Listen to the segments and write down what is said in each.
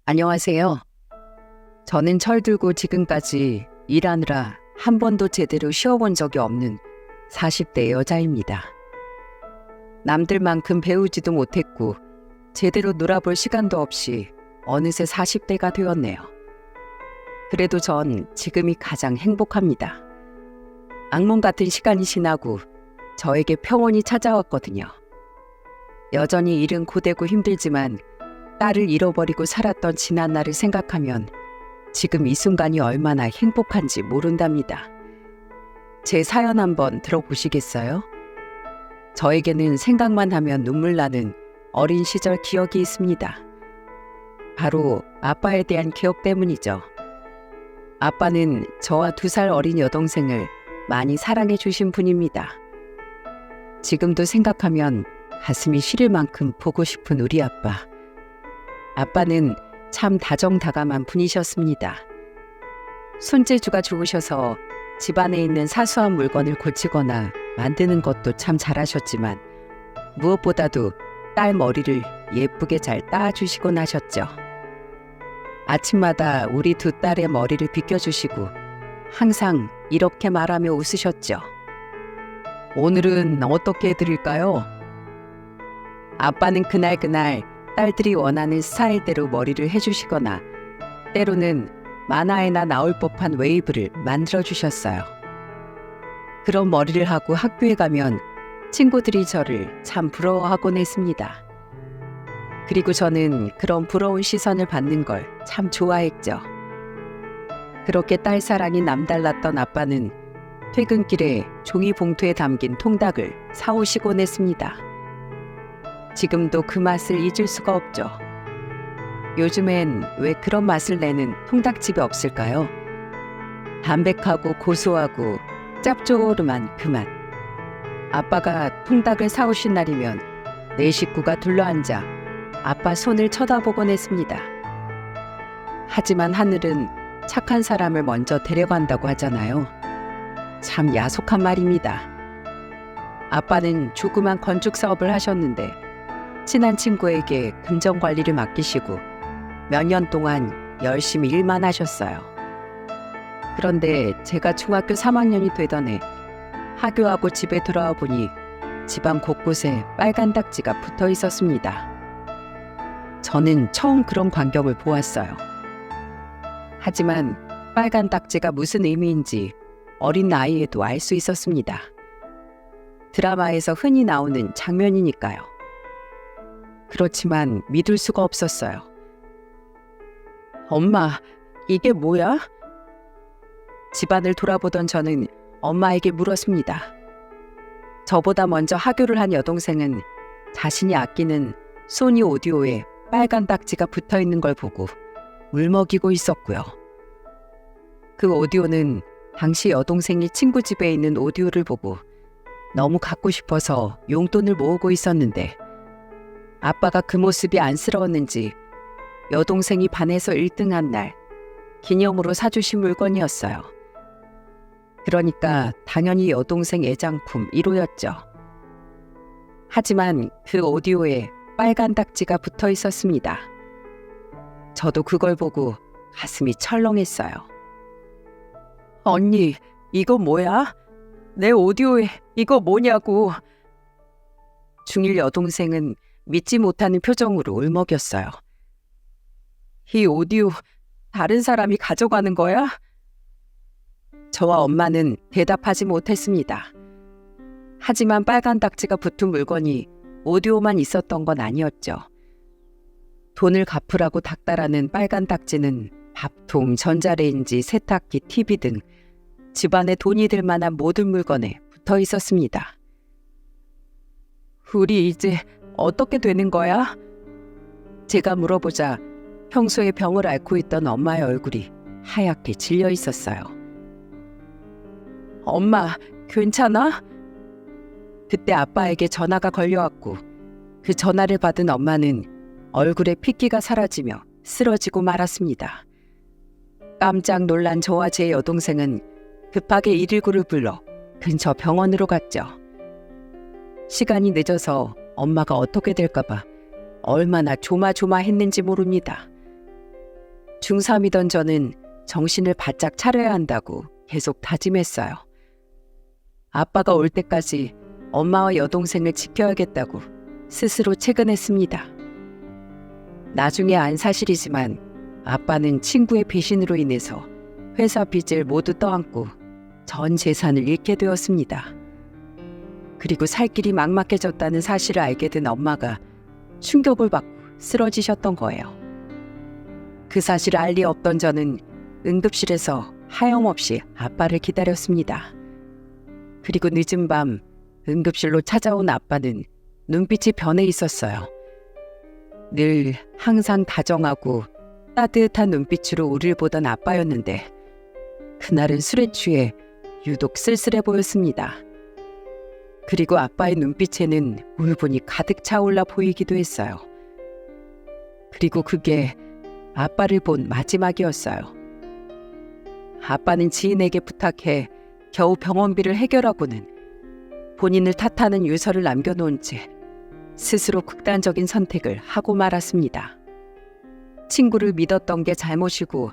안녕하세요. 저는 철들고 지금까지 일하느라 한 번도 제대로 쉬어본 적이 없는 40대 여자입니다. 남들만큼 배우지도 못했고 제대로 놀아볼 시간도 없이 어느새 40대가 되었네요. 그래도 전 지금이 가장 행복합니다. 악몽 같은 시간이 지나고 저에게 평온이 찾아왔거든요. 여전히 일은 고되고 힘들지만 딸을 잃어버리고 살았던 지난 날을 생각하면 지금 이 순간이 얼마나 행복한지 모른답니다. 제 사연 한번 들어보시겠어요? 저에게는 생각만 하면 눈물 나는 어린 시절 기억이 있습니다. 바로 아빠에 대한 기억 때문이죠. 아빠는 저와 2살 어린 여동생을 많이 사랑해 주신 분입니다. 지금도 생각하면 가슴이 시릴 만큼 보고 싶은 우리 아빠. 아빠는 참 다정다감한 분이셨습니다. 손재주가 좋으셔서 집안에 있는 사소한 물건을 고치거나 만드는 것도 참 잘하셨지만 무엇보다도 딸 머리를 예쁘게 잘 따주시곤 하셨죠. 아침마다 우리 2딸의 머리를 빗겨주시고 항상 이렇게 말하며 웃으셨죠. 오늘은 어떻게 해드릴까요? 아빠는 그날 딸들이 원하는 스타일대로 머리를 해주시거나 때로는 만화에나 나올 법한 웨이브를 만들어주셨어요. 그런 머리를 하고 학교에 가면 친구들이 저를 참 부러워하곤 했습니다. 그리고 저는 그런 부러운 시선을 받는 걸 참 좋아했죠. 그렇게 딸 사랑이 남달랐던 아빠는 퇴근길에 종이 봉투에 담긴 통닭을 사오시곤 했습니다. 지금도 그 맛을 잊을 수가 없죠. 요즘엔 왜 그런 맛을 내는 통닭집이 없을까요? 담백하고 고소하고 짭조름한 그 맛. 아빠가 통닭을 사오신 날이면 내 식구가 둘러앉아 아빠 손을 쳐다보곤 했습니다. 하지만 하늘은 착한 사람을 먼저 데려간다고 하잖아요. 참 야속한 말입니다. 아빠는 조그만 건축 사업을 하셨는데 친한 친구에게 금전 관리를 맡기시고 몇 년 동안 열심히 일만 하셨어요. 그런데 제가 중학교 3학년이 되던 해 하교하고 집에 돌아와 보니 집안 곳곳에 빨간 딱지가 붙어 있었습니다. 저는 처음 그런 광경을 보았어요. 하지만 빨간 딱지가 무슨 의미인지 어린 나이에도 알 수 있었습니다. 드라마에서 흔히 나오는 장면이니까요. 그렇지만 믿을 수가 없었어요. 엄마, 이게 뭐야? 집안을 돌아보던 저는 엄마에게 물었습니다. 저보다 먼저 하교를 한 여동생은 자신이 아끼는 소니 오디오에 빨간 딱지가 붙어 있는 걸 보고 울먹이고 있었고요. 그 오디오는 당시 여동생이 친구 집에 있는 오디오를 보고 너무 갖고 싶어서 용돈을 모으고 있었는데 아빠가 그 모습이 안쓰러웠는지 여동생이 반에서 1등한 날 기념으로 사주신 물건이었어요. 그러니까 당연히 여동생 애장품 1호였죠. 하지만 그 오디오에 빨간 딱지가 붙어 있었습니다. 저도 그걸 보고 가슴이 철렁했어요. 언니, 이거 뭐야? 내 오디오에 이거 뭐냐고. 중1 여동생은 믿지 못하는 표정으로 울먹였어요. 이 오디오 다른 사람이 가져가는 거야? 저와 엄마는 대답하지 못했습니다. 하지만 빨간 딱지가 붙은 물건이 오디오만 있었던 건 아니었죠. 돈을 갚으라고 닥달하는 빨간 딱지는 밥통, 전자레인지, 세탁기, TV 등 집안에 돈이 들 만한 모든 물건에 붙어 있었습니다. 우리 이제 어떻게 되는 거야? 제가 물어보자 평소에 병을 앓고 있던 엄마의 얼굴이 하얗게 질려 있었어요. 엄마, 괜찮아? 그때 아빠에게 전화가 걸려왔고 그 전화를 받은 엄마는 얼굴에 핏기가 사라지며 쓰러지고 말았습니다. 깜짝 놀란 저와 제 여동생은 급하게 119를 불러 근처 병원으로 갔죠. 시간이 늦어서 엄마가 어떻게 될까봐 얼마나 조마조마했는지 모릅니다. 중3이던 저는 정신을 바짝 차려야 한다고 계속 다짐했어요. 아빠가 올 때까지 엄마와 여동생을 지켜야겠다고 스스로 채근했습니다. 나중에 안 사실이지만 아빠는 친구의 배신으로 인해서 회사 빚을 모두 떠안고 전 재산을 잃게 되었습니다. 그리고 살 길이 막막해졌다는 사실을 알게 된 엄마가 충격을 받고 쓰러지셨던 거예요. 그 사실을 알 리 없던 저는 응급실에서 하염없이 아빠를 기다렸습니다. 그리고 늦은 밤 응급실로 찾아온 아빠는 눈빛이 변해 있었어요. 늘 항상 다정하고 따뜻한 눈빛으로 우리를 보던 아빠였는데 그날은 술에 취해 유독 쓸쓸해 보였습니다. 그리고 아빠의 눈빛에는 울분이 가득 차올라 보이기도 했어요. 그리고 그게 아빠를 본 마지막이었어요. 아빠는 지인에게 부탁해 겨우 병원비를 해결하고는 본인을 탓하는 유서를 남겨놓은 채 스스로 극단적인 선택을 하고 말았습니다. 친구를 믿었던 게 잘못이고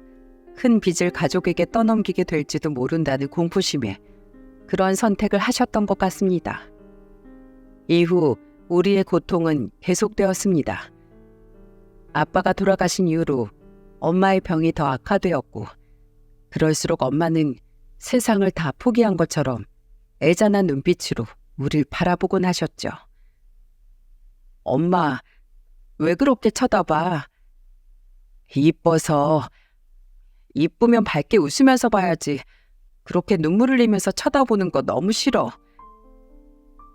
큰 빚을 가족에게 떠넘기게 될지도 모른다는 공포심에 그런 선택을 하셨던 것 같습니다. 이후 우리의 고통은 계속되었습니다. 아빠가 돌아가신 이후로 엄마의 병이 더 악화되었고 그럴수록 엄마는 세상을 다 포기한 것처럼 애잔한 눈빛으로 우릴 바라보곤 하셨죠. 엄마, 왜 그렇게 쳐다봐? 이뻐서. 이쁘면 밝게 웃으면서 봐야지. 그렇게 눈물 흘리면서 쳐다보는 거 너무 싫어.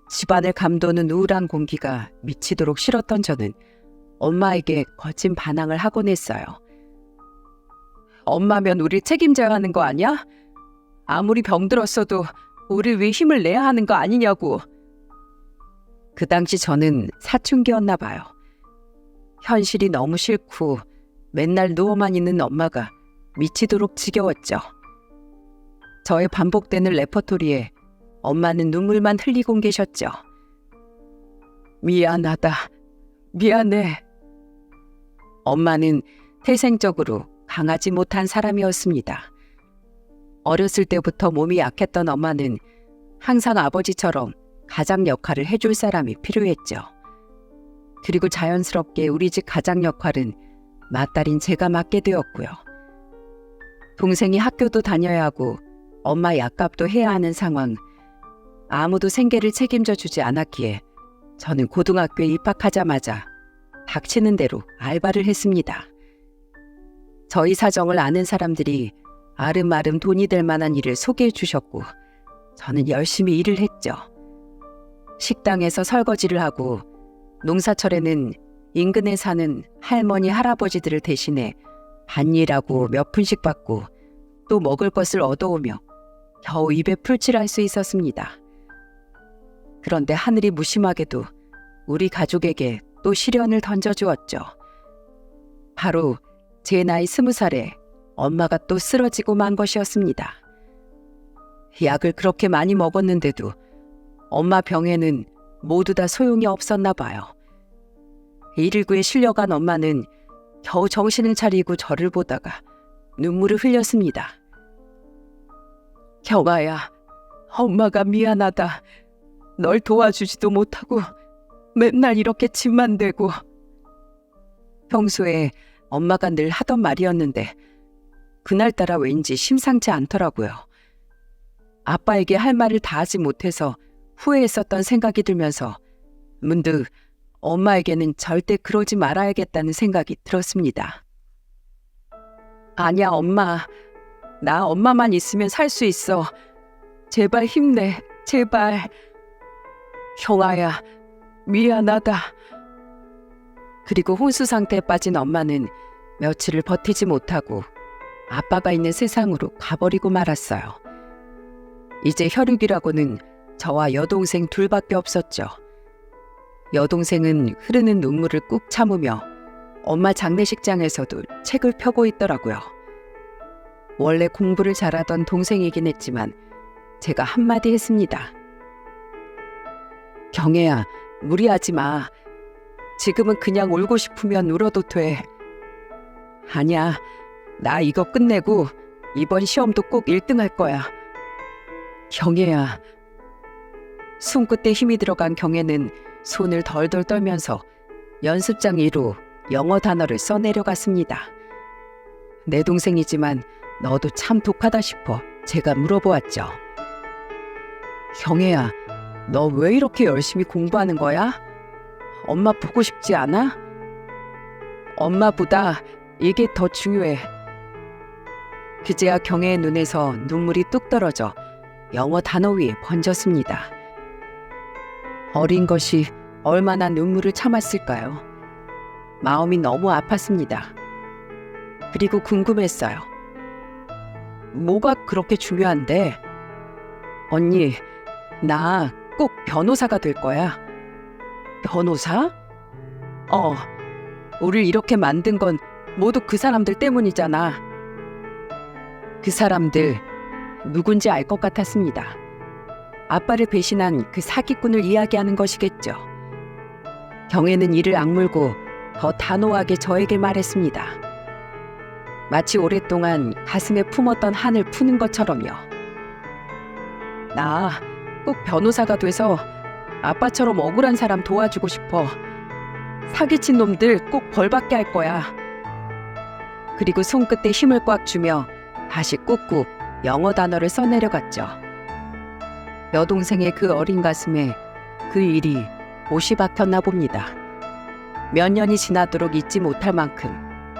집안을 감도는 우울한 공기가 미치도록 싫었던 저는 엄마에게 거친 반항을 하곤 했어요. 엄마면 우리 책임져야 하는 거 아니야? 아무리 병들었어도 우리 위해 힘을 내야 하는 거 아니냐고. 그 당시 저는 사춘기였나 봐요. 현실이 너무 싫고 맨날 누워만 있는 엄마가 미치도록 지겨웠죠. 저의 반복되는 레퍼토리에 엄마는 눈물만 흘리고 계셨죠. 미안하다. 미안해. 엄마는 태생적으로 강하지 못한 사람이었습니다. 어렸을 때부터 몸이 약했던 엄마는 항상 아버지처럼 가장 역할을 해줄 사람이 필요했죠. 그리고 자연스럽게 우리 집 가장 역할은 맏딸인 제가 맡게 되었고요. 동생이 학교도 다녀야 하고 엄마 약값도 해야 하는 상황, 아무도 생계를 책임져 주지 않았기에 저는 고등학교에 입학하자마자 닥치는 대로 알바를 했습니다. 저희 사정을 아는 사람들이 아름아름 돈이 될 만한 일을 소개해 주셨고 저는 열심히 일을 했죠. 식당에서 설거지를 하고 농사철에는 인근에 사는 할머니 할아버지들을 대신해 밭일하고 몇 푼씩 받고 또 먹을 것을 얻어오며 겨우 입에 풀칠할 수 있었습니다. 그런데 하늘이 무심하게도 우리 가족에게 또 시련을 던져주었죠. 바로 제 나이 20살에 엄마가 또 쓰러지고 만 것이었습니다. 약을 그렇게 많이 먹었는데도 엄마 병에는 모두 다 소용이 없었나 봐요. 119에 실려간 엄마는 겨우 정신을 차리고 저를 보다가 눈물을 흘렸습니다. 경아야, 엄마가 미안하다. 널 도와주지도 못하고 맨날 이렇게 짐만 대고. 평소에 엄마가 늘 하던 말이었는데 그날따라 왠지 심상치 않더라고요. 아빠에게 할 말을 다 하지 못해서 후회했었던 생각이 들면서 문득 엄마에게는 절대 그러지 말아야겠다는 생각이 들었습니다. 아니야, 엄마. 나 엄마만 있으면 살 수 있어. 제발 힘내, 제발. 형아야, 미안하다. 그리고 혼수 상태에 빠진 엄마는 며칠을 버티지 못하고 아빠가 있는 세상으로 가버리고 말았어요. 이제 혈육이라고는 저와 여동생 둘밖에 없었죠. 여동생은 흐르는 눈물을 꾹 참으며 엄마 장례식장에서도 책을 펴고 있더라고요. 원래 공부를 잘하던 동생이긴 했지만 제가 한마디 했습니다. 경애야, 무리하지 마. 지금은 그냥 울고 싶으면 울어도 돼. 아니야, 나 이거 끝내고 이번 시험도 꼭 1등 할 거야. 경혜야. 손끝에 힘이 들어간 경혜는 손을 덜덜 떨면서 연습장 위로 영어 단어를 써내려갔습니다. 내 동생이지만 너도 참 독하다 싶어 제가 물어보았죠. 경혜야, 너 왜 이렇게 열심히 공부하는 거야? 엄마 보고 싶지 않아? 엄마보다 이게 더 중요해. 그제야 경혜의 눈에서 눈물이 뚝 떨어져 영어 단어 위에 번졌습니다. 어린 것이 얼마나 눈물을 참았을까요? 마음이 너무 아팠습니다. 그리고 궁금했어요. 뭐가 그렇게 중요한데? 언니, 나 꼭 변호사가 될 거야. 변호사? 우릴 이렇게 만든 건 모두 그 사람들 때문이잖아. 그 사람들 누군지 알 것 같았습니다. 아빠를 배신한 그 사기꾼을 이야기하는 것이겠죠. 경혜는 이를 악물고 더 단호하게 저에게 말했습니다. 마치 오랫동안 가슴에 품었던 한을 푸는 것처럼요. 나 꼭 변호사가 돼서 아빠처럼 억울한 사람 도와주고 싶어. 사기친 놈들 꼭 벌받게 할 거야. 그리고 손끝에 힘을 꽉 주며 다시 꾹꾹 영어 단어를 써내려갔죠. 여동생의 그 어린 가슴에 그 일이 못이 박혔나 봅니다. 몇 년이 지나도록 잊지 못할 만큼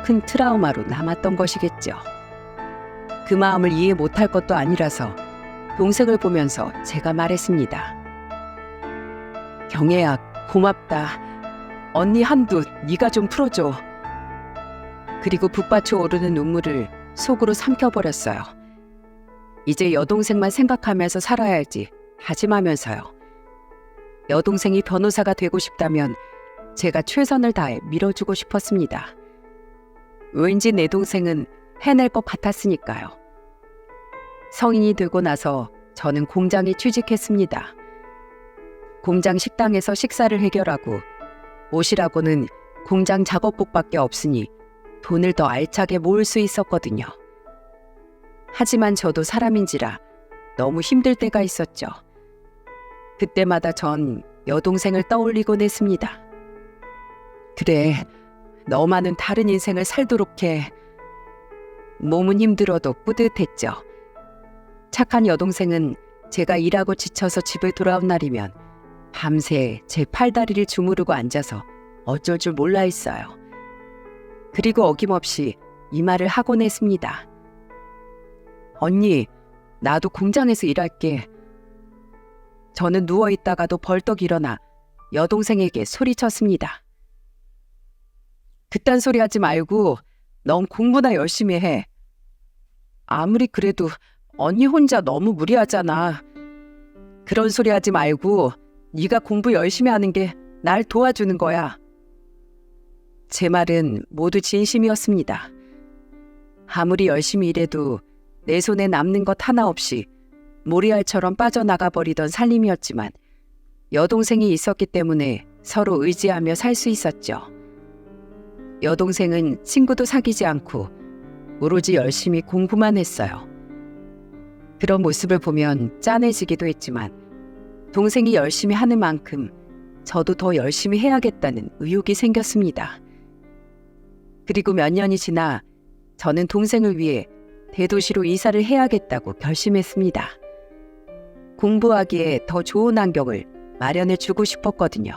큰 트라우마로 남았던 것이겠죠. 그 마음을 이해 못할 것도 아니라서 동생을 보면서 제가 말했습니다. 경혜야, 고맙다. 언니 한두 네가 좀 풀어줘. 그리고 북받쳐 오르는 눈물을 속으로 삼켜버렸어요. 이제 여동생만 생각하면서 살아야 할지 다짐하면서요. 여동생이 변호사가 되고 싶다면 제가 최선을 다해 밀어주고 싶었습니다. 왠지 내 동생은 해낼 것 같았으니까요. 성인이 되고 나서 저는 공장에 취직했습니다. 공장 식당에서 식사를 해결하고 옷이라고는 공장 작업복밖에 없으니 돈을 더 알차게 모을 수 있었거든요. 하지만 저도 사람인지라 너무 힘들 때가 있었죠. 그때마다 전 여동생을 떠올리곤 했습니다. 그래, 너만은 다른 인생을 살도록 해. 몸은 힘들어도 뿌듯했죠. 착한 여동생은 제가 일하고 지쳐서 집에 돌아온 날이면 밤새 제 팔다리를 주무르고 앉아서 어쩔 줄 몰라 했어요. 그리고 어김없이 이 말을 하곤 했습니다. 언니, 나도 공장에서 일할게. 저는 누워있다가도 벌떡 일어나 여동생에게 소리쳤습니다. 그딴 소리 하지 말고 넌 공부나 열심히 해. 아무리 그래도 언니 혼자 너무 무리하잖아. 그런 소리 하지 말고 네가 공부 열심히 하는 게 날 도와주는 거야. 제 말은 모두 진심이었습니다. 아무리 열심히 일해도 내 손에 남는 것 하나 없이 모리알처럼 빠져나가 버리던 살림이었지만 여동생이 있었기 때문에 서로 의지하며 살 수 있었죠. 여동생은 친구도 사귀지 않고 오로지 열심히 공부만 했어요. 그런 모습을 보면 짠해지기도 했지만 동생이 열심히 하는 만큼 저도 더 열심히 해야겠다는 의욕이 생겼습니다. 그리고 몇 년이 지나 저는 동생을 위해 대도시로 이사를 해야겠다고 결심했습니다. 공부하기에 더 좋은 환경을 마련해 주고 싶었거든요.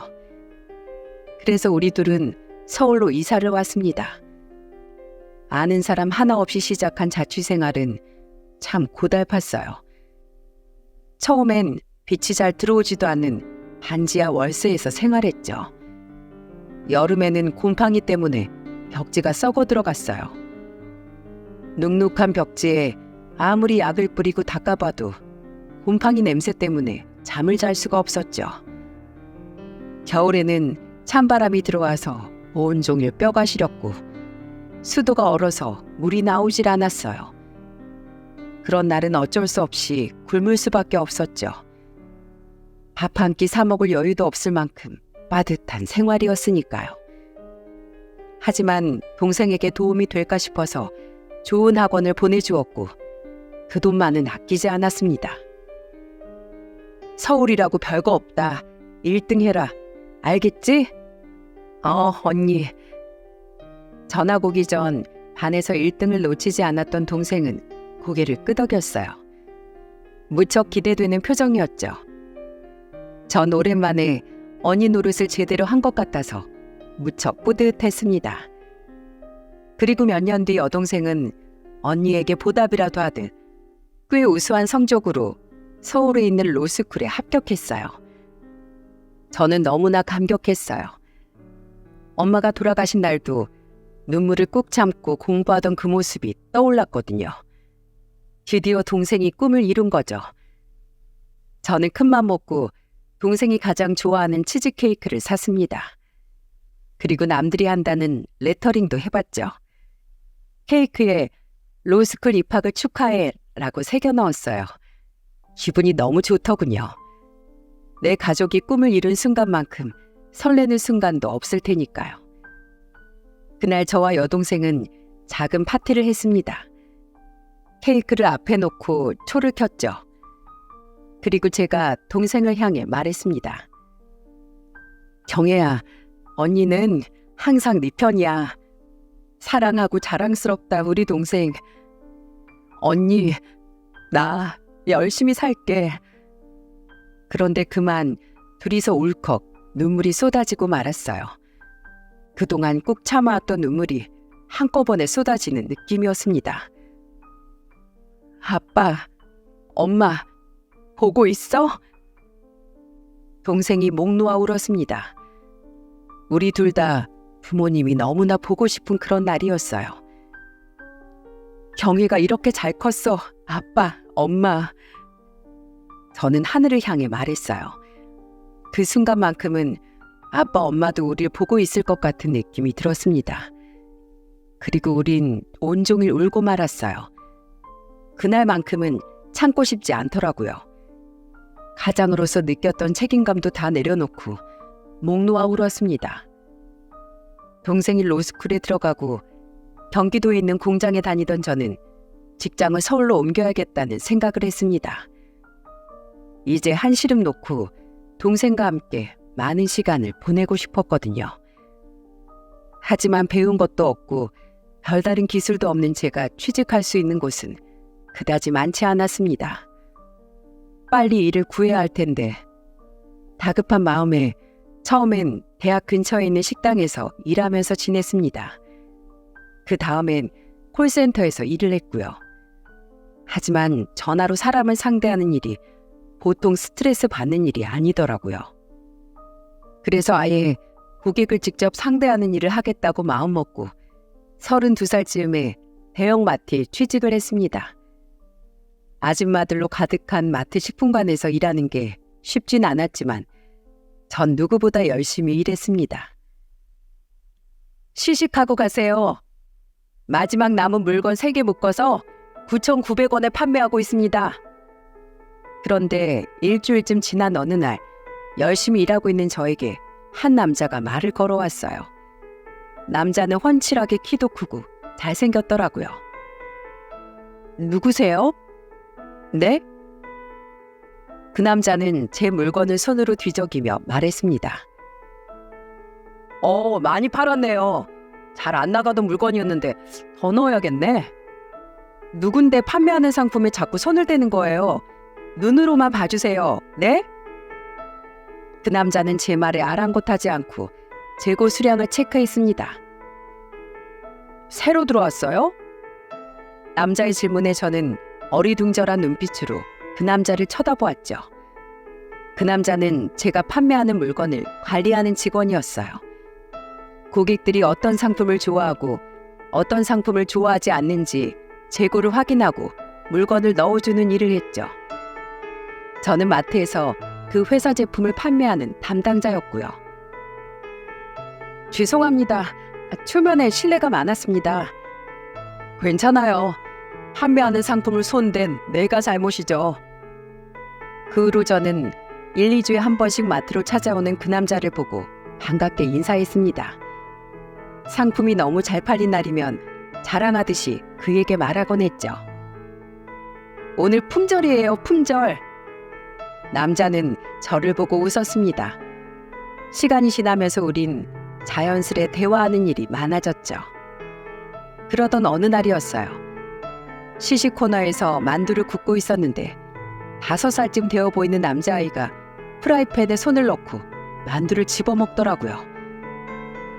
그래서 우리 둘은 서울로 이사를 왔습니다. 아는 사람 하나 없이 시작한 자취생활은 참 고달팠어요. 처음엔 빛이 잘 들어오지도 않는 반지하 월세에서 생활했죠. 여름에는 곰팡이 때문에 벽지가 썩어 들어갔어요. 눅눅한 벽지에 아무리 약을 뿌리고 닦아봐도 곰팡이 냄새 때문에 잠을 잘 수가 없었죠. 겨울에는 찬바람이 들어와서 온종일 뼈가 시렸고 수도가 얼어서 물이 나오질 않았어요. 그런 날은 어쩔 수 없이 굶을 수밖에 없었죠. 밥 한 끼 사 먹을 여유도 없을 만큼 빠듯한 생활이었으니까요. 하지만 동생에게 도움이 될까 싶어서 좋은 학원을 보내주었고 그 돈만은 아끼지 않았습니다. 서울이라고 별거 없다. 1등 해라. 알겠지? 언니. 전학 오기 전 반에서 1등을 놓치지 않았던 동생은 고개를 끄덕였어요. 무척 기대되는 표정이었죠. 전 오랜만에 언니 노릇을 제대로 한 것 같아서 무척 뿌듯했습니다. 그리고 몇 년 뒤 여동생은 언니에게 보답이라도 하듯 꽤 우수한 성적으로 서울에 있는 로스쿨에 합격했어요. 저는 너무나 감격했어요. 엄마가 돌아가신 날도 눈물을 꾹 참고 공부하던 그 모습이 떠올랐거든요. 드디어 동생이 꿈을 이룬 거죠. 저는 큰맘 먹고 동생이 가장 좋아하는 치즈케이크를 샀습니다. 그리고 남들이 한다는 레터링도 해봤죠. 케이크에 로스쿨 입학을 축하해 라고 새겨 넣었어요. 기분이 너무 좋더군요. 내 가족이 꿈을 이룬 순간만큼 설레는 순간도 없을 테니까요. 그날 저와 여동생은 작은 파티를 했습니다. 케이크를 앞에 놓고 초를 켰죠. 그리고 제가 동생을 향해 말했습니다. 경혜야, 언니는 항상 네 편이야. 사랑하고 자랑스럽다 우리 동생. 언니, 나 열심히 살게. 그런데 그만 둘이서 울컥 눈물이 쏟아지고 말았어요. 그동안 꾹 참아왔던 눈물이 한꺼번에 쏟아지는 느낌이었습니다. 아빠, 엄마, 보고 있어? 동생이 목 놓아 울었습니다. 우리 둘 다 부모님이 너무나 보고 싶은 그런 날이었어요. 경희가 이렇게 잘 컸어. 아빠, 엄마. 저는 하늘을 향해 말했어요. 그 순간만큼은 아빠, 엄마도 우리를 보고 있을 것 같은 느낌이 들었습니다. 그리고 우린 온종일 울고 말았어요. 그날만큼은 참고 싶지 않더라고요. 가장으로서 느꼈던 책임감도 다 내려놓고 목 놓아 울었습니다. 동생이 로스쿨에 들어가고 경기도에 있는 공장에 다니던 저는 직장을 서울로 옮겨야겠다는 생각을 했습니다. 이제 한시름 놓고 동생과 함께 많은 시간을 보내고 싶었거든요. 하지만 배운 것도 없고 별다른 기술도 없는 제가 취직할 수 있는 곳은 그다지 많지 않았습니다. 빨리 일을 구해야 할 텐데 다급한 마음에 처음엔 대학 근처에 있는 식당에서 일하면서 지냈습니다. 그 다음엔 콜센터에서 일을 했고요. 하지만 전화로 사람을 상대하는 일이 보통 스트레스 받는 일이 아니더라고요. 그래서 아예 고객을 직접 상대하는 일을 하겠다고 마음먹고 32살쯤에 대형마트에 취직을 했습니다. 아줌마들로 가득한 마트 식품관에서 일하는 게 쉽진 않았지만 전 누구보다 열심히 일했습니다. 시식하고 가세요. 마지막 남은 물건 3개 묶어서 9,900원에 판매하고 있습니다. 그런데 일주일쯤 지난 어느 날 열심히 일하고 있는 저에게 한 남자가 말을 걸어왔어요. 남자는 훤칠하게 키도 크고 잘생겼더라고요. 누구세요? 네? 그 남자는 제 물건을 손으로 뒤적이며 말했습니다. 많이 팔았네요. 잘 안 나가던 물건이었는데 더 넣어야겠네. 누군데 판매하는 상품에 자꾸 손을 대는 거예요. 눈으로만 봐주세요. 네? 그 남자는 제 말에 아랑곳하지 않고 재고 수량을 체크했습니다. 새로 들어왔어요? 남자의 질문에 저는 어리둥절한 눈빛으로 그 남자를 쳐다보았죠. 그 남자는 제가 판매하는 물건을 관리하는 직원이었어요. 고객들이 어떤 상품을 좋아하고 어떤 상품을 좋아하지 않는지 재고를 확인하고 물건을 넣어주는 일을 했죠. 저는 마트에서 그 회사 제품을 판매하는 담당자였고요. 죄송합니다. 초면에 실례가 많았습니다. 괜찮아요. 판매하는 상품을 손댄 내가 잘못이죠. 그 후로 저는 1, 2주에 한 번씩 마트로 찾아오는 그 남자를 보고 반갑게 인사했습니다. 상품이 너무 잘 팔린 날이면 자랑하듯이 그에게 말하곤 했죠. 오늘 품절이에요, 품절. 남자는 저를 보고 웃었습니다. 시간이 지나면서 우린 자연스레 대화하는 일이 많아졌죠. 그러던 어느 날이었어요. 시식 코너에서 만두를 굽고 있었는데 5살쯤 되어 보이는 남자아이가 프라이팬에 손을 넣고 만두를 집어먹더라고요.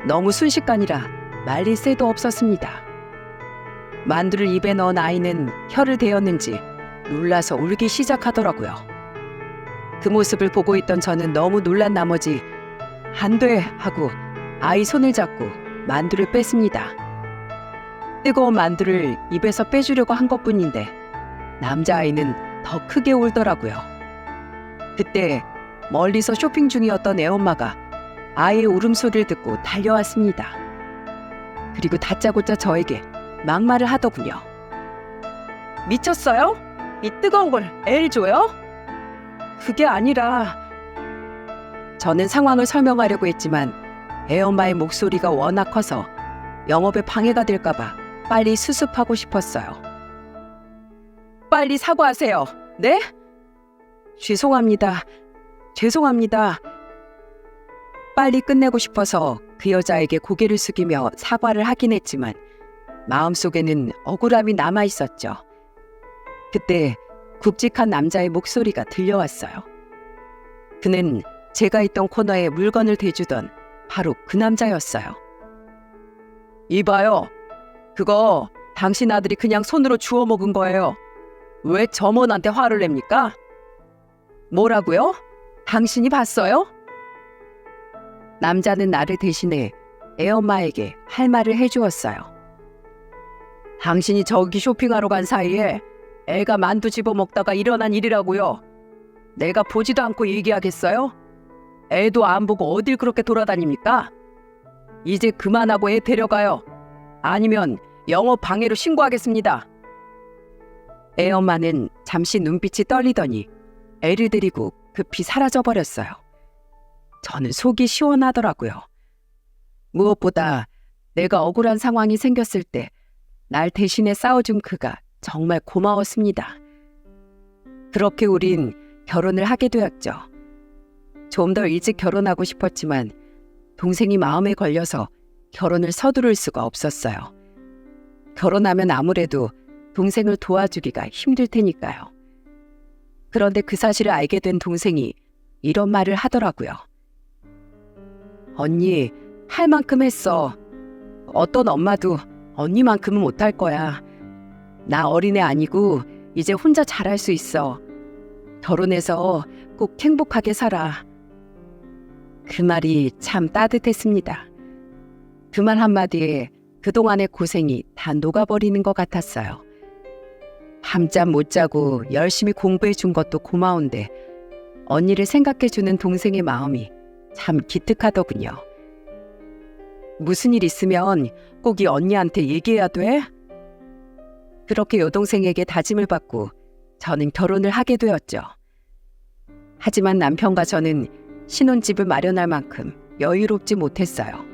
너무 순식간이라 말릴 새도 없었습니다. 만두를 입에 넣은 아이는 혀를 대었는지 놀라서 울기 시작하더라고요. 그 모습을 보고 있던 저는 너무 놀란 나머지 안 돼! 하고 아이 손을 잡고 만두를 뺐습니다. 뜨거운 만두를 입에서 빼주려고 한 것뿐인데 남자아이는 더 크게 울더라고요. 그때 멀리서 쇼핑 중이었던 애엄마가 아이의 울음소리를 듣고 달려왔습니다. 그리고 다짜고짜 저에게 막말을 하더군요. 미쳤어요? 이 뜨거운 걸 애를 줘요? 그게 아니라... 저는 상황을 설명하려고 했지만 애엄마의 목소리가 워낙 커서 영업에 방해가 될까봐 빨리 수습하고 싶었어요. 빨리 사과하세요. 네? 죄송합니다. 죄송합니다. 빨리 끝내고 싶어서 그 여자에게 고개를 숙이며 사과를 하긴 했지만 마음속에는 억울함이 남아있었죠. 그때 굵직한 남자의 목소리가 들려왔어요. 그는 제가 있던 코너에 물건을 대주던 바로 그 남자였어요. 이봐요. 그거 당신 아들이 그냥 손으로 주워 먹은 거예요. 왜 점원한테 화를 냅니까? 뭐라고요? 당신이 봤어요? 남자는 나를 대신해 애엄마에게 할 말을 해주었어요. 당신이 저기 쇼핑하러 간 사이에 애가 만두 집어먹다가 일어난 일이라고요. 내가 보지도 않고 얘기하겠어요? 애도 안 보고 어딜 그렇게 돌아다닙니까? 이제 그만하고 애 데려가요. 아니면 영업 방해로 신고하겠습니다. 애엄마는 잠시 눈빛이 떨리더니 애를 데리고 급히 사라져버렸어요. 저는 속이 시원하더라고요. 무엇보다 내가 억울한 상황이 생겼을 때 날 대신해 싸워준 그가 정말 고마웠습니다. 그렇게 우린 결혼을 하게 되었죠. 좀 더 일찍 결혼하고 싶었지만 동생이 마음에 걸려서 결혼을 서두를 수가 없었어요. 결혼하면 아무래도 동생을 도와주기가 힘들 테니까요. 그런데 그 사실을 알게 된 동생이 이런 말을 하더라고요. 언니, 할 만큼 했어. 어떤 엄마도 언니만큼은 못할 거야. 나 어린애 아니고 이제 혼자 잘할 수 있어. 결혼해서 꼭 행복하게 살아. 그 말이 참 따뜻했습니다. 그 말 한마디에 그동안의 고생이 다 녹아버리는 것 같았어요. 밤잠 못 자고 열심히 공부해 준 것도 고마운데 언니를 생각해주는 동생의 마음이 참 기특하더군요. 무슨 일 있으면 꼭 이 언니한테 얘기해야 돼? 그렇게 여동생에게 다짐을 받고 저는 결혼을 하게 되었죠. 하지만 남편과 저는 신혼집을 마련할 만큼 여유롭지 못했어요.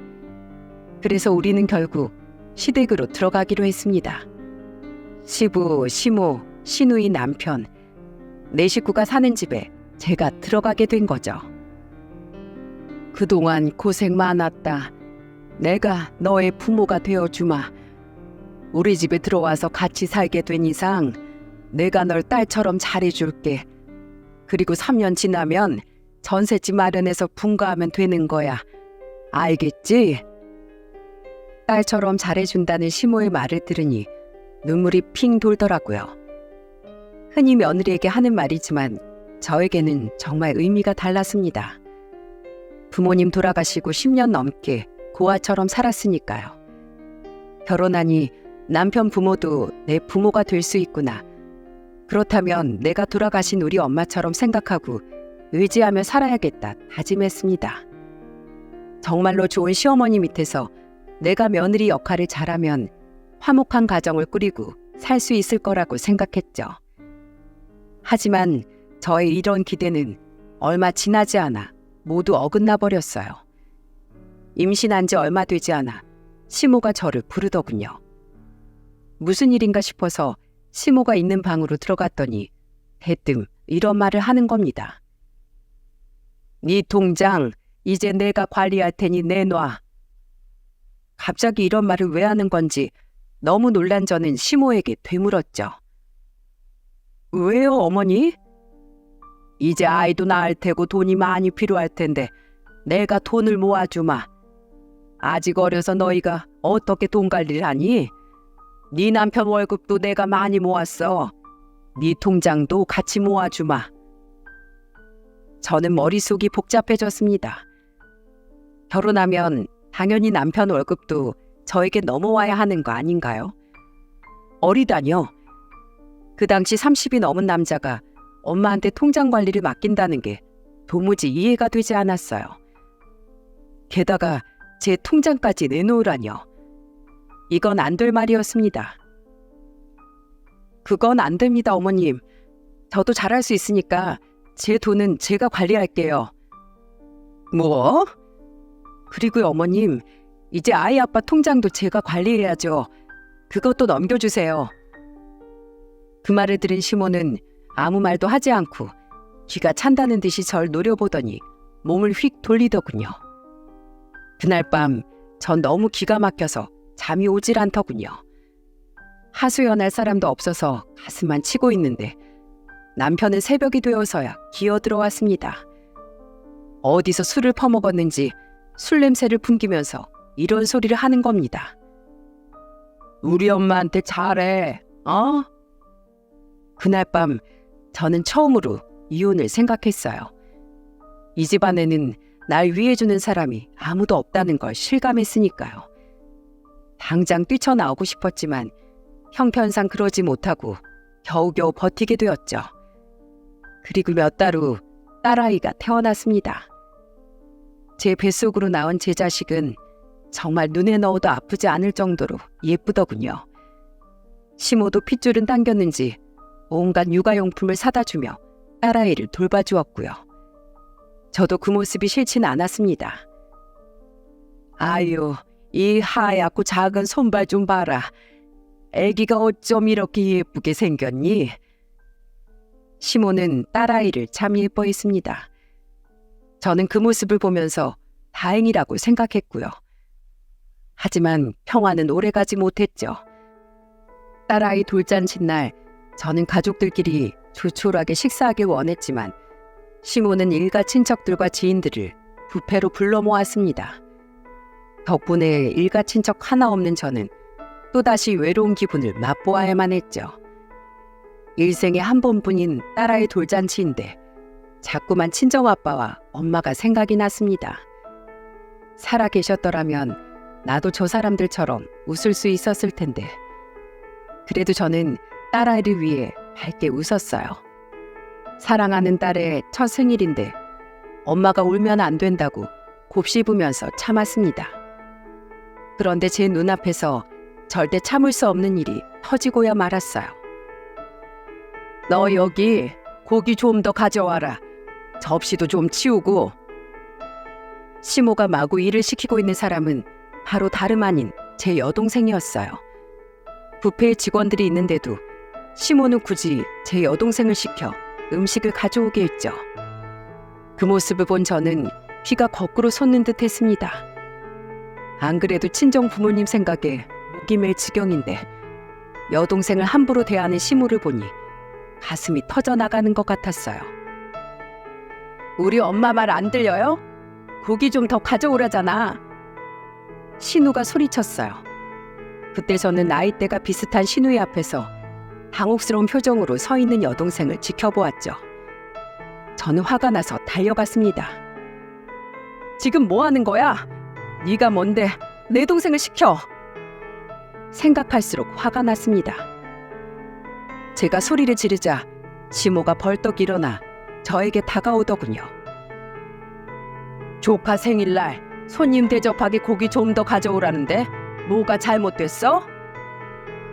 그래서 우리는 결국 시댁으로 들어가기로 했습니다. 시부, 시모, 시누이 남편, 네 식구가 사는 집에 제가 들어가게 된 거죠. 그동안 고생 많았다. 내가 너의 부모가 되어주마. 우리 집에 들어와서 같이 살게 된 이상 내가 널 딸처럼 잘해줄게. 그리고 3년 지나면 전셋집 마련해서 분가하면 되는 거야. 알겠지? 딸처럼 잘해준다는 시모의 말을 들으니 눈물이 핑 돌더라고요. 흔히 며느리에게 하는 말이지만 저에게는 정말 의미가 달랐습니다. 부모님 돌아가시고 10년 넘게 고아처럼 살았으니까요. 결혼하니 남편 부모도 내 부모가 될 수 있구나. 그렇다면 내가 돌아가신 우리 엄마처럼 생각하고 의지하며 살아야겠다 다짐했습니다. 정말로 좋은 시어머니 밑에서 내가 며느리 역할을 잘하면 화목한 가정을 꾸리고 살 수 있을 거라고 생각했죠. 하지만 저의 이런 기대는 얼마 지나지 않아 모두 어긋나 버렸어요. 임신한 지 얼마 되지 않아 시모가 저를 부르더군요. 무슨 일인가 싶어서 시모가 있는 방으로 들어갔더니 대뜸 이런 말을 하는 겁니다. 네 통장 이제 내가 관리할 테니 내놔. 갑자기 이런 말을 왜 하는 건지 너무 놀란 저는 시모에게 되물었죠. 왜요, 어머니? 이제 아이도 낳을 테고 돈이 많이 필요할 텐데 내가 돈을 모아주마. 아직 어려서 너희가 어떻게 돈 관리를 하니? 네 남편 월급도 내가 많이 모았어. 네 통장도 같이 모아주마. 저는 머릿속이 복잡해졌습니다. 결혼하면 당연히 남편 월급도 저에게 넘어와야 하는 거 아닌가요? 어리다뇨. 그 당시 30이 넘은 남자가 엄마한테 통장 관리를 맡긴다는 게 도무지 이해가 되지 않았어요. 게다가 제 통장까지 내놓으라뇨. 이건 안 될 말이었습니다. 그건 안 됩니다, 어머님. 저도 잘할 수 있으니까 제 돈은 제가 관리할게요. 뭐? 그리고요, 어머님. 이제 아이 아빠 통장도 제가 관리해야죠. 그것도 넘겨주세요. 그 말을 들은 시모는 아무 말도 하지 않고 귀가 찬다는 듯이 절 노려보더니 몸을 휙 돌리더군요. 그날 밤 전 너무 기가 막혀서 잠이 오질 않더군요. 하소연할 사람도 없어서 가슴만 치고 있는데 남편은 새벽이 되어서야 기어 들어왔습니다. 어디서 술을 퍼먹었는지 술 냄새를 풍기면서 이런 소리를 하는 겁니다. 우리 엄마한테 잘해, 어? 그날 밤 저는 처음으로 이혼을 생각했어요. 이 집안에는 날 위해주는 사람이 아무도 없다는 걸 실감했으니까요. 당장 뛰쳐나오고 싶었지만 형편상 그러지 못하고 겨우겨우 버티게 되었죠. 그리고 몇 달 후 딸아이가 태어났습니다. 제 뱃속으로 나온 제 자식은 정말 눈에 넣어도 아프지 않을 정도로 예쁘더군요. 시모도 핏줄은 당겼는지 온갖 육아용품을 사다 주며 딸아이를 돌봐주었고요. 저도 그 모습이 싫지는 않았습니다. 아유, 이 하얗고 작은 손발 좀 봐라. 애기가 어쩜 이렇게 예쁘게 생겼니? 시모는 딸아이를 참 예뻐했습니다. 저는 그 모습을 보면서 다행이라고 생각했고요. 하지만 평화는 오래가지 못했죠. 딸아이 돌잔치 날 저는 가족들끼리 조촐하게 식사하길 원했지만 시모는 일가 친척들과 지인들을 뷔페로 불러 모았습니다. 덕분에 일가 친척 하나 없는 저는 또다시 외로운 기분을 맛보아야만 했죠. 일생에 한 번뿐인 딸아이 돌잔치인데 자꾸만 친정아빠와 엄마가 생각이 났습니다. 살아 계셨더라면 나도 저 사람들처럼 웃을 수 있었을 텐데 그래도 저는 딸아이를 위해 밝게 웃었어요. 사랑하는 딸의 첫 생일인데 엄마가 울면 안 된다고 곱씹으면서 참았습니다. 그런데 제 눈앞에서 절대 참을 수 없는 일이 터지고야 말았어요. 너 여기 고기 좀 더 가져와라. 접시도 좀 치우고. 시모가 마구 일을 시키고 있는 사람은 바로 다름 아닌 제 여동생이었어요. 뷔페에 직원들이 있는데도 시모는 굳이 제 여동생을 시켜 음식을 가져오게 했죠. 그 모습을 본 저는 피가 거꾸로 솟는 듯 했습니다. 안 그래도 친정 부모님 생각에 목이 맬 지경인데 여동생을 함부로 대하는 시모를 보니 가슴이 터져나가는 것 같았어요. 우리 엄마 말 안 들려요? 고기 좀 더 가져오라잖아. 신우가 소리쳤어요. 그때 저는 나이대가 비슷한 신우의 앞에서 당혹스러운 표정으로 서 있는 여동생을 지켜보았죠. 저는 화가 나서 달려갔습니다. 지금 뭐 하는 거야? 네가 뭔데 내 동생을 시켜? 생각할수록 화가 났습니다. 제가 소리를 지르자 시모가 벌떡 일어나 저에게 다가오더군요. 조카 생일날 손님 대접하게 고기 좀 더 가져오라는데 뭐가 잘못됐어?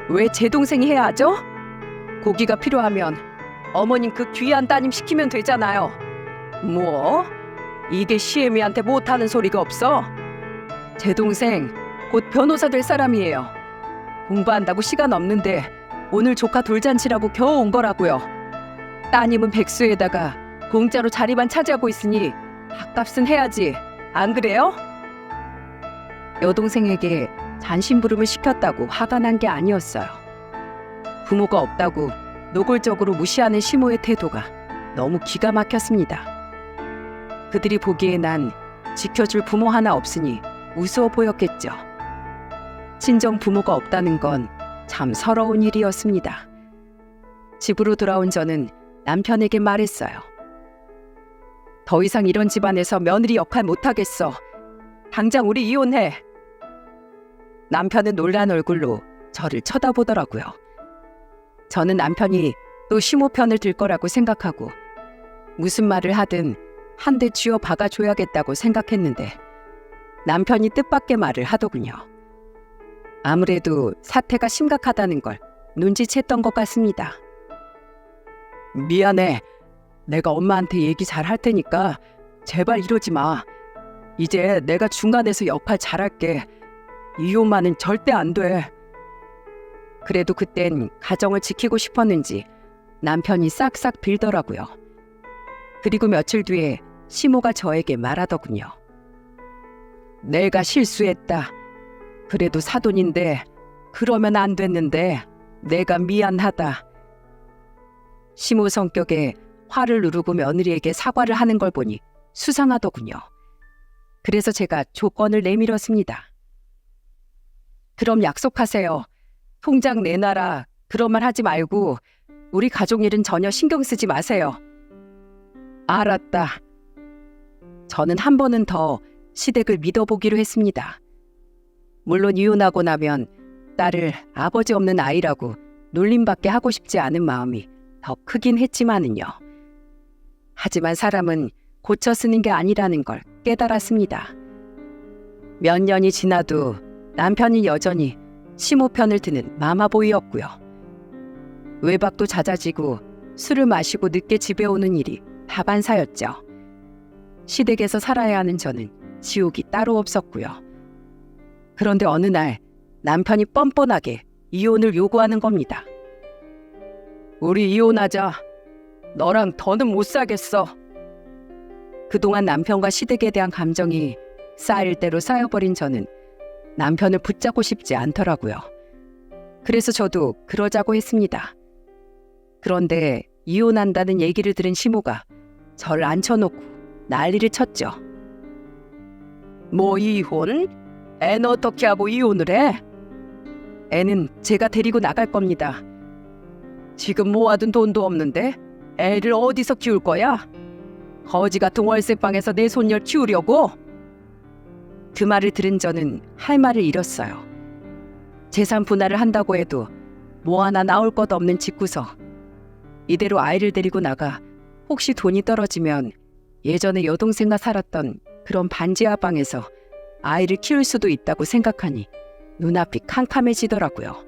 왜 제 동생이 해야 하죠? 고기가 필요하면 어머님 그 귀한 따님 시키면 되잖아요. 뭐? 이게 시애미한테 못하는 소리가 없어? 제 동생 곧 변호사 될 사람이에요. 공부한다고 시간 없는데 오늘 조카 돌잔치라고 겨우 온 거라고요. 따님은 백수에다가 공짜로 자리만 차지하고 있으니 밥값은 해야지. 안 그래요? 여동생에게 잔심부름을 시켰다고 화가 난 게 아니었어요. 부모가 없다고 노골적으로 무시하는 시모의 태도가 너무 기가 막혔습니다. 그들이 보기에 난 지켜줄 부모 하나 없으니 우스워 보였겠죠. 친정 부모가 없다는 건 참 서러운 일이었습니다. 집으로 돌아온 저는 남편에게 말했어요. 더 이상 이런 집안에서 며느리 역할 못하겠어. 당장 우리 이혼해. 남편은 놀란 얼굴로 저를 쳐다보더라고요. 저는 남편이 또 시모 편을 들 거라고 생각하고 무슨 말을 하든 한 대 쥐어 박아줘야겠다고 생각했는데 남편이 뜻밖의 말을 하더군요. 아무래도 사태가 심각하다는 걸 눈치챘던 것 같습니다. 미안해. 내가 엄마한테 얘기 잘 할 테니까 제발 이러지 마. 이제 내가 중간에서 역할 잘할게. 이혼만은 절대 안 돼. 그래도 그땐 가정을 지키고 싶었는지 남편이 싹싹 빌더라고요. 그리고 며칠 뒤에 시모가 저에게 말하더군요. 내가 실수했다. 그래도 사돈인데 그러면 안 됐는데 내가 미안하다. 시모 성격에 화를 누르고 며느리에게 사과를 하는 걸 보니 수상하더군요. 그래서 제가 조건을 내밀었습니다. 그럼 약속하세요. 통장 내놔라. 그런 말 하지 말고 우리 가족 일은 전혀 신경 쓰지 마세요. 알았다. 저는 한 번은 더 시댁을 믿어보기로 했습니다. 물론 이혼하고 나면 딸을 아버지 없는 아이라고 놀림받게 하고 싶지 않은 마음이 더 크긴 했지만은요. 하지만 사람은 고쳐 쓰는 게 아니라는 걸 깨달았습니다. 몇 년이 지나도 남편이 여전히 시모 편을 드는 마마보이였고요. 외박도 잦아지고 술을 마시고 늦게 집에 오는 일이 다반사였죠. 시댁에서 살아야 하는 저는 지옥이 따로 없었고요. 그런데 어느 날 남편이 뻔뻔하게 이혼을 요구하는 겁니다. 우리 이혼하자. 너랑 더는 못 살겠어. 그동안 남편과 시댁에 대한 감정이 쌓일 대로 쌓여버린 저는 남편을 붙잡고 싶지 않더라고요. 그래서 저도 그러자고 했습니다. 그런데 이혼한다는 얘기를 들은 시모가 저를 앉혀놓고 난리를 쳤죠. 뭐 이혼? 애는 어떻게 하고 이혼을 해? 애는 제가 데리고 나갈 겁니다. 지금 모아둔 돈도 없는데 애를 어디서 키울 거야? 거지 같은 월세방에서 내 손녀를 키우려고? 그 말을 들은 저는 할 말을 잃었어요. 재산 분할을 한다고 해도 뭐 하나 나올 것 없는 집구석. 이대로 아이를 데리고 나가 혹시 돈이 떨어지면 예전에 여동생과 살았던 그런 반지하 방에서 아이를 키울 수도 있다고 생각하니 눈앞이 캄캄해지더라고요.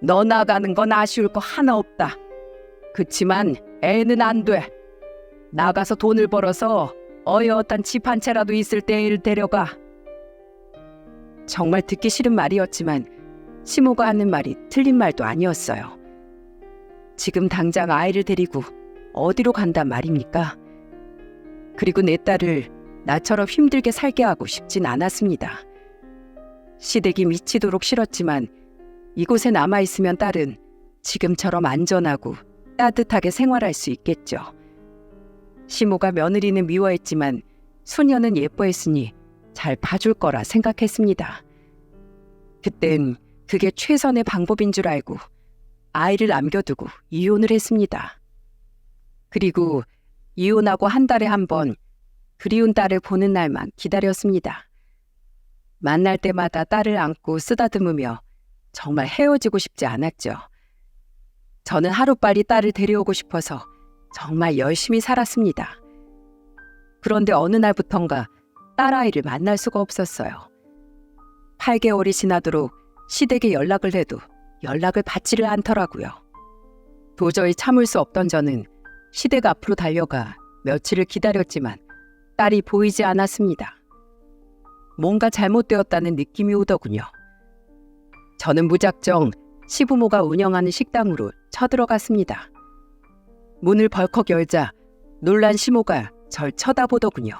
너 나가는 건 아쉬울 거 하나 없다. 그치만 애는 안 돼. 나가서 돈을 벌어서 어여от한 집 한 채라도 있을 때 애를 데려가. 정말 듣기 싫은 말이었지만 시모가 하는 말이 틀린 말도 아니었어요. 지금 당장 아이를 데리고 어디로 간단 말입니까? 그리고 내 딸을 나처럼 힘들게 살게 하고 싶진 않았습니다. 시댁이 미치도록 싫었지만 이곳에 남아있으면 딸은 지금처럼 안전하고 따뜻하게 생활할 수 있겠죠. 시모가 며느리는 미워했지만 소녀는 예뻐했으니 잘 봐줄 거라 생각했습니다. 그땐 그게 최선의 방법인 줄 알고 아이를 남겨두고 이혼을 했습니다. 그리고 이혼하고 한 달에 한 번 그리운 딸을 보는 날만 기다렸습니다. 만날 때마다 딸을 안고 쓰다듬으며 정말 헤어지고 싶지 않았죠. 저는 하루빨리 딸을 데려오고 싶어서 정말 열심히 살았습니다. 그런데 어느 날부턴가 딸아이를 만날 수가 없었어요. 8개월이 지나도록 시댁에 연락을 해도 연락을 받지를 않더라고요. 도저히 참을 수 없던 저는 시댁 앞으로 달려가 며칠을 기다렸지만 딸이 보이지 않았습니다. 뭔가 잘못되었다는 느낌이 오더군요. 저는 무작정 시부모가 운영하는 식당으로 쳐들어갔습니다. 문을 벌컥 열자 놀란 시모가 절 쳐다보더군요.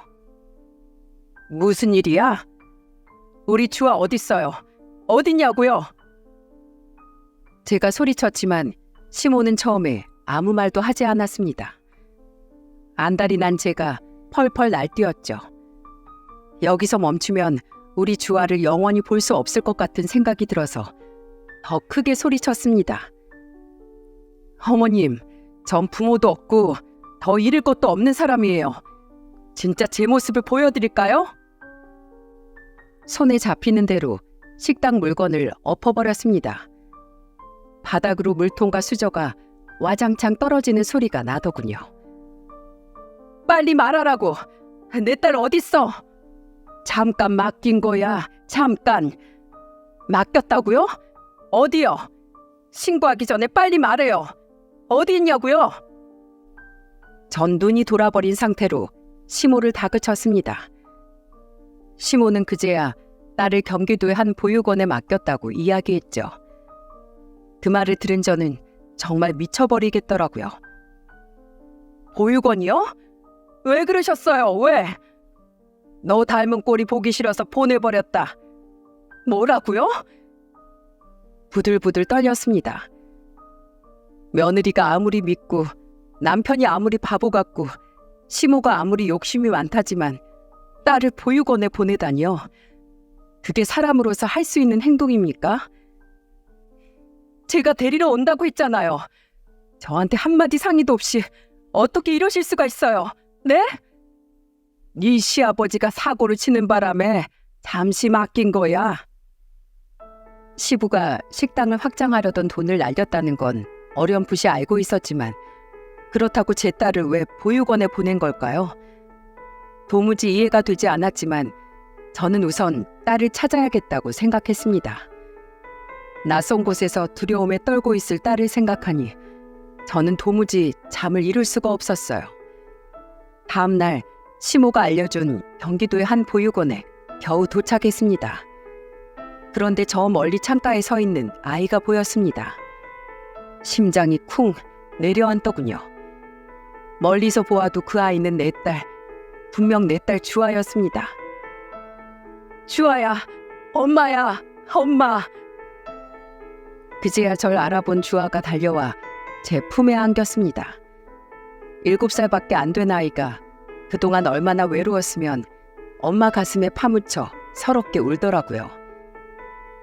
무슨 일이야? 우리 주아 어딨어요? 어딨냐고요? 제가 소리쳤지만 시모는 처음에 아무 말도 하지 않았습니다. 안달이 난 제가 펄펄 날뛰었죠. 여기서 멈추면 우리 주아를 영원히 볼 수 없을 것 같은 생각이 들어서 더 크게 소리쳤습니다. 어머님, 전 부모도 없고 더 잃을 것도 없는 사람이에요. 진짜 제 모습을 보여드릴까요? 손에 잡히는 대로 식당 물건을 엎어버렸습니다. 바닥으로 물통과 수저가 와장창 떨어지는 소리가 나더군요. 빨리 말하라고! 내 딸 어딨어? 잠깐 맡긴 거야. 잠깐. 맡겼다고요? 어디요? 신고하기 전에 빨리 말해요. 어디 있냐고요? 전 눈이 돌아버린 상태로 시모를 다그쳤습니다. 시모는 그제야 딸을 경기도의 한 보육원에 맡겼다고 이야기했죠. 그 말을 들은 저는 정말 미쳐버리겠더라고요. 보육원이요? 왜 그러셨어요? 왜? 너 닮은 꼴이 보기 싫어서 보내버렸다. 뭐라고요? 부들부들 떨렸습니다. 며느리가 아무리 믿고 남편이 아무리 바보 같고 시모가 아무리 욕심이 많다지만 딸을 보육원에 보내다니요. 그게 사람으로서 할 수 있는 행동입니까? 제가 데리러 온다고 했잖아요. 저한테 한마디 상의도 없이 어떻게 이러실 수가 있어요? 네? 네 시아버지가 사고를 치는 바람에 잠시 맡긴 거야. 시부가 식당을 확장하려던 돈을 날렸다는 건 어렴풋이 알고 있었지만 그렇다고 제 딸을 왜 보육원에 보낸 걸까요? 도무지 이해가 되지 않았지만 저는 우선 딸을 찾아야겠다고 생각했습니다. 낯선 곳에서 두려움에 떨고 있을 딸을 생각하니 저는 도무지 잠을 이룰 수가 없었어요. 다음 날 시모가 알려준 경기도의 한 보육원에 겨우 도착했습니다. 그런데 저 멀리 창가에 서 있는 아이가 보였습니다. 심장이 쿵 내려앉더군요. 멀리서 보아도 그 아이는 내 딸, 분명 내 딸 주아였습니다. 주아야, 엄마야, 엄마. 그제야 절 알아본 주아가 달려와 제 품에 안겼습니다. 7살밖에 안 된 아이가 그동안 얼마나 외로웠으면 엄마 가슴에 파묻혀 서럽게 울더라고요.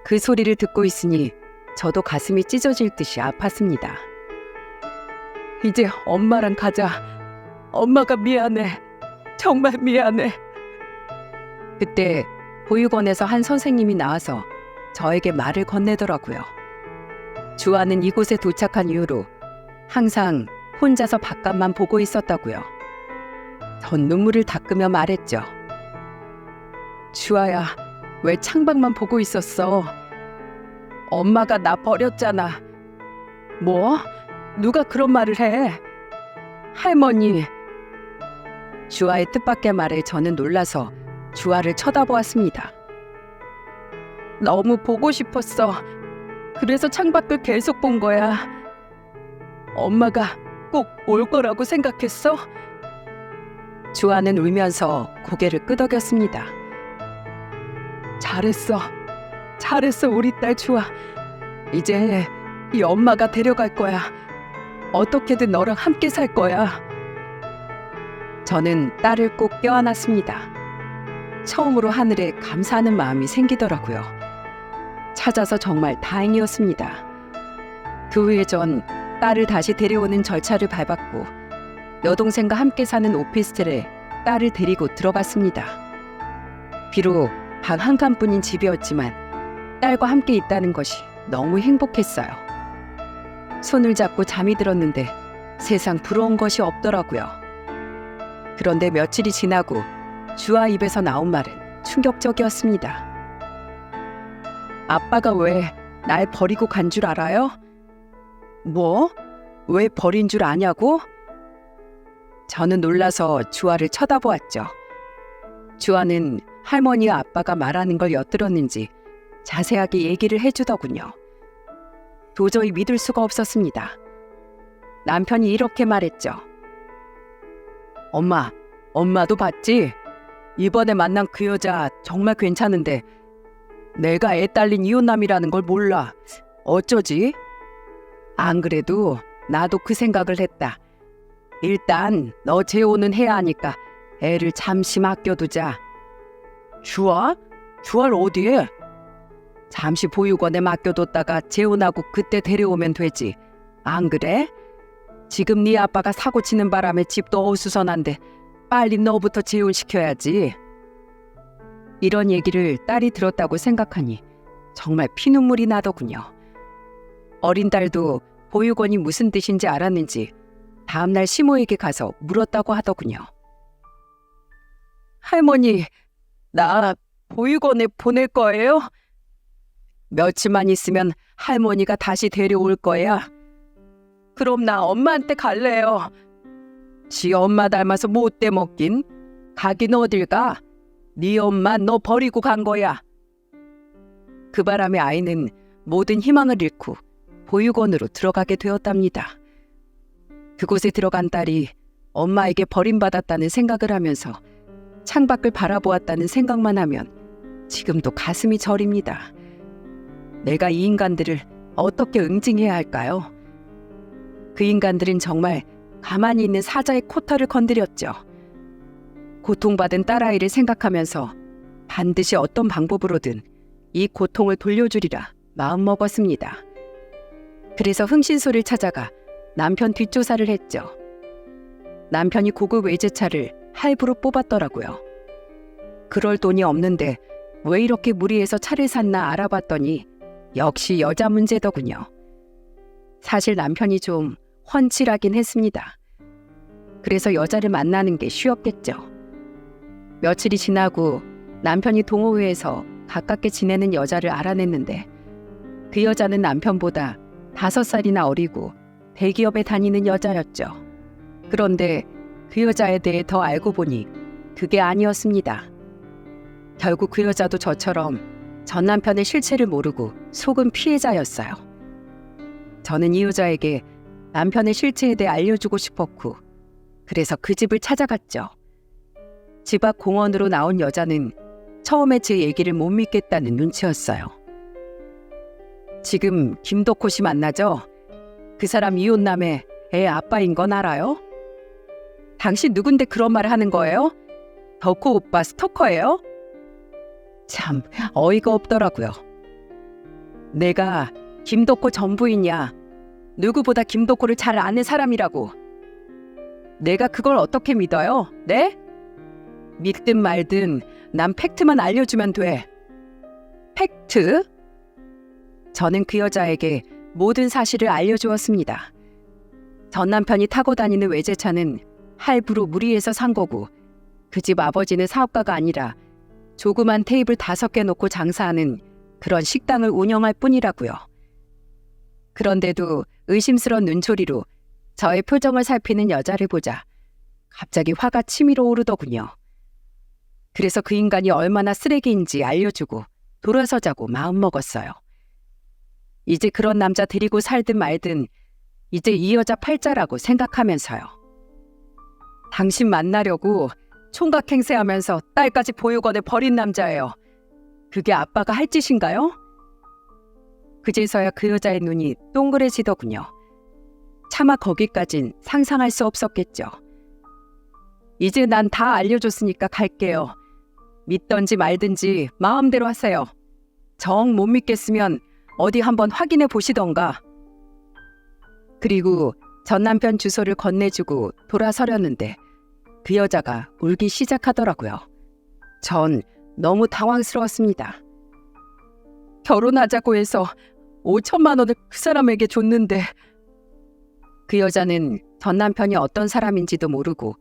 그 소리를 듣고 있으니 저도 가슴이 찢어질 듯이 아팠습니다. 이제 엄마랑 가자. 엄마가 미안해. 정말 미안해. 그때 보육원에서 한 선생님이 나와서 저에게 말을 건네더라고요. 주아는 이곳에 도착한 이후로 항상 혼자서 바깥만 보고 있었다고요. 전 눈물을 닦으며 말했죠. 주아야, 왜 창밖만 보고 있었어? 엄마가 나 버렸잖아. 뭐? 누가 그런 말을 해? 할머니. 주아의 뜻밖의 말에 저는 놀라서 주아를 쳐다보았습니다. 너무 보고 싶었어. 그래서 창밖을 계속 본 거야. 엄마가 꼭 올 거라고 생각했어? 주아는 울면서 고개를 끄덕였습니다. 잘했어. 잘했어, 우리 딸 주아. 이제 이 엄마가 데려갈 거야. 어떻게든 너랑 함께 살 거야. 저는 딸을 꼭 껴안았습니다. 처음으로 하늘에 감사하는 마음이 생기더라고요. 찾아서 정말 다행이었습니다. 그 후에 전 딸을 다시 데려오는 절차를 밟았고 여동생과 함께 사는 오피스텔에 딸을 데리고 들어갔습니다. 비록 방 한 칸뿐인 집이었지만 딸과 함께 있다는 것이 너무 행복했어요. 손을 잡고 잠이 들었는데 세상 부러운 것이 없더라고요. 그런데 며칠이 지나고 주아 입에서 나온 말은 충격적이었습니다. 아빠가 왜 날 버리고 간 줄 알아요? 뭐? 왜 버린 줄 아냐고? 저는 놀라서 주아를 쳐다보았죠. 주아는 할머니와 아빠가 말하는 걸 엿들었는지 자세하게 얘기를 해주더군요. 도저히 믿을 수가 없었습니다. 남편이 이렇게 말했죠. 엄마도 봤지? 이번에 만난 그 여자 정말 괜찮은데 내가 애 딸린 이혼남이라는 걸 몰라. 어쩌지? 안 그래도 나도 그 생각을 했다. 일단 너 재혼은 해야 하니까 애를 잠시 맡겨두자. 주아? 주아를 어디에? 잠시 보육원에 맡겨뒀다가 재혼하고 그때 데려오면 되지. 안 그래? 지금 네 아빠가 사고 치는 바람에 집도 어수선한데 빨리 너부터 재혼시켜야지. 이런 얘기를 딸이 들었다고 생각하니 정말 피눈물이 나더군요. 어린 딸도 보육원이 무슨 뜻인지 알았는지 다음날 시모에게 가서 물었다고 하더군요. 할머니, 나 보육원에 보낼 거예요? 며칠만 있으면 할머니가 다시 데려올 거야. 그럼 나 엄마한테 갈래요. 지 엄마 닮아서 못돼 먹긴. 가긴 어딜 가? 네 엄마 너 버리고 간 거야. 그 바람에 아이는 모든 희망을 잃고 보육원으로 들어가게 되었답니다. 그곳에 들어간 딸이 엄마에게 버림받았다는 생각을 하면서 창밖을 바라보았다는 생각만 하면 지금도 가슴이 저립니다. 내가 이 인간들을 어떻게 응징해야 할까요? 그 인간들은 정말 가만히 있는 사자의 코털을 건드렸죠. 고통받은 딸아이를 생각하면서 반드시 어떤 방법으로든 이 고통을 돌려주리라 마음먹었습니다. 그래서 흥신소를 찾아가 남편 뒷조사를 했죠. 남편이 고급 외제차를 할부로 뽑았더라고요. 그럴 돈이 없는데 왜 이렇게 무리해서 차를 샀나 알아봤더니 역시 여자 문제더군요. 사실 남편이 좀 훤칠하긴 했습니다. 그래서 여자를 만나는 게 쉬웠겠죠. 며칠이 지나고 남편이 동호회에서 가깝게 지내는 여자를 알아냈는데 그 여자는 남편보다 5살이나 어리고 대기업에 다니는 여자였죠. 그런데 그 여자에 대해 더 알고 보니 그게 아니었습니다. 결국 그 여자도 저처럼 전 남편의 실체를 모르고 속은 피해자였어요. 저는 이 여자에게 남편의 실체에 대해 알려주고 싶었고 그래서 그 집을 찾아갔죠. 집 앞 공원으로 나온 여자는 처음에 제 얘기를 못 믿겠다는 눈치였어요. 지금 김덕호 씨 만나죠? 그 사람 이혼남의 애 아빠인 건 알아요? 당신 누군데 그런 말을 하는 거예요? 덕호 오빠 스토커예요? 참 어이가 없더라고요. 내가 김덕호 전 부인이야. 누구보다 김덕호를 잘 아는 사람이라고. 내가 그걸 어떻게 믿어요? 네? 믿든 말든 난 팩트만 알려주면 돼. 팩트? 저는 그 여자에게 모든 사실을 알려주었습니다. 전 남편이 타고 다니는 외제차는 할부로 무리해서 산 거고 그 집 아버지는 사업가가 아니라 조그만 테이블 5개 놓고 장사하는 그런 식당을 운영할 뿐이라고요. 그런데도 의심스러운 눈초리로 저의 표정을 살피는 여자를 보자 갑자기 화가 치밀어 오르더군요. 그래서 그 인간이 얼마나 쓰레기인지 알려주고 돌아서자고 마음먹었어요. 이제 그런 남자 데리고 살든 말든 이제 이 여자 팔자라고 생각하면서요. 당신 만나려고 총각 행세하면서 딸까지 보육원에 버린 남자예요. 그게 아빠가 할 짓인가요? 그제서야 그 여자의 눈이 동그래지더군요. 차마 거기까진 상상할 수 없었겠죠. 이제 난 다 알려줬으니까 갈게요. 믿던지 말든지 마음대로 하세요. 정 못 믿겠으면 어디 한번 확인해 보시던가. 그리고 전 남편 주소를 건네주고 돌아서려는데 그 여자가 울기 시작하더라고요. 전 너무 당황스러웠습니다. 결혼하자고 해서 5천만 원을 그 사람에게 줬는데 그 여자는 전 남편이 어떤 사람인지도 모르고